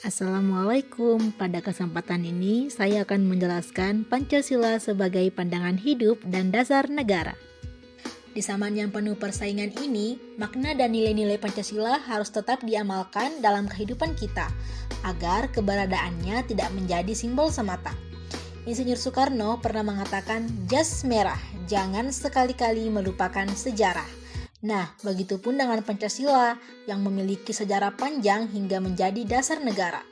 Assalamualaikum. Pada kesempatan ini saya akan menjelaskan Pancasila sebagai pandangan hidup dan dasar negara. Di zaman yang penuh persaingan ini, makna dan nilai-nilai Pancasila harus tetap diamalkan dalam kehidupan kita agar keberadaannya tidak menjadi simbol semata. Insinyur Soekarno pernah mengatakan, "Jas merah, jangan sekali-kali melupakan sejarah." Nah, begitupun dengan Pancasila yang memiliki sejarah panjang hingga menjadi dasar negara.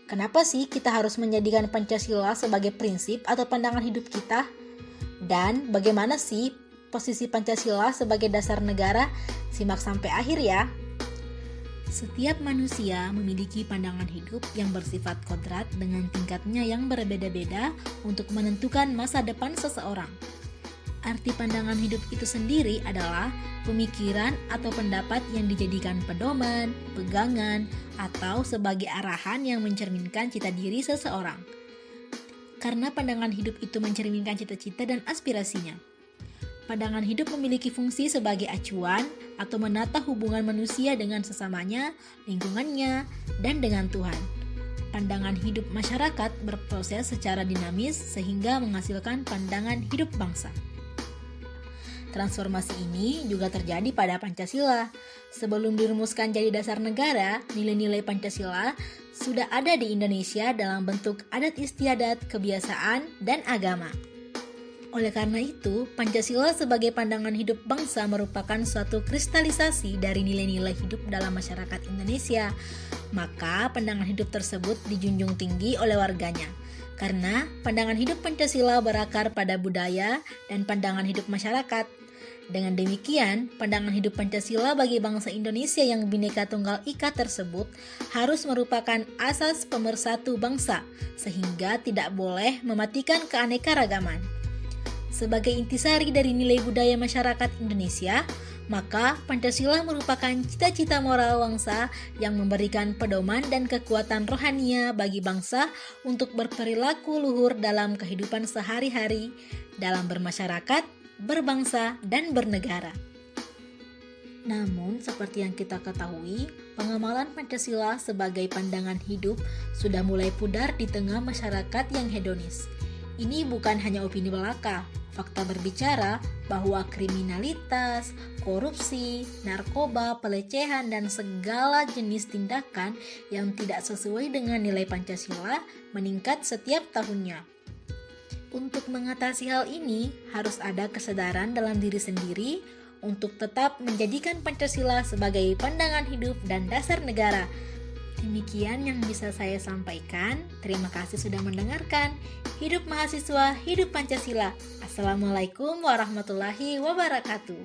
Kenapa sih kita harus menjadikan Pancasila sebagai prinsip atau pandangan hidup kita? Dan bagaimana sih posisi Pancasila sebagai dasar negara? Simak sampai akhir ya. Setiap manusia memiliki pandangan hidup yang bersifat kodrat dengan tingkatnya yang berbeda-beda untuk menentukan masa depan seseorang. Arti pandangan hidup itu sendiri adalah pemikiran atau pendapat yang dijadikan pedoman, pegangan, atau sebagai arahan yang mencerminkan cita diri seseorang. Karena pandangan hidup itu mencerminkan cita-cita dan aspirasinya. Pandangan hidup memiliki fungsi sebagai acuan atau menata hubungan manusia dengan sesamanya, lingkungannya, dan dengan Tuhan. Pandangan hidup masyarakat berproses secara dinamis sehingga menghasilkan pandangan hidup bangsa. Transformasi ini juga terjadi pada Pancasila. Sebelum dirumuskan jadi dasar negara, nilai-nilai Pancasila sudah ada di Indonesia dalam bentuk adat istiadat, kebiasaan, dan agama. Oleh karena itu, Pancasila sebagai pandangan hidup bangsa merupakan suatu kristalisasi dari nilai-nilai hidup dalam masyarakat Indonesia. Maka, pandangan hidup tersebut dijunjung tinggi oleh warganya. Karena pandangan hidup Pancasila berakar pada budaya dan pandangan hidup masyarakat. Dengan demikian, pandangan hidup Pancasila bagi bangsa Indonesia yang Bhinneka Tunggal Ika tersebut harus merupakan asas pemersatu bangsa, sehingga tidak boleh mematikan keanekaragaman. Sebagai intisari dari nilai budaya masyarakat Indonesia, maka Pancasila merupakan cita-cita moral bangsa yang memberikan pedoman dan kekuatan rohania bagi bangsa untuk berperilaku luhur dalam kehidupan sehari-hari, dalam bermasyarakat, berbangsa, dan bernegara. Namun, seperti yang kita ketahui, pengamalan Pancasila sebagai pandangan hidup sudah mulai pudar di tengah masyarakat yang hedonis. Ini bukan hanya opini belaka. Fakta berbicara bahwa kriminalitas, korupsi, narkoba, pelecehan, dan segala jenis tindakan yang tidak sesuai dengan nilai Pancasila meningkat setiap tahunnya. Untuk mengatasi hal ini, harus ada kesadaran dalam diri sendiri untuk tetap menjadikan Pancasila sebagai pandangan hidup dan dasar negara. Demikian yang bisa saya sampaikan. Terima kasih sudah mendengarkan. Hidup mahasiswa, hidup Pancasila. Assalamualaikum warahmatullahi wabarakatuh.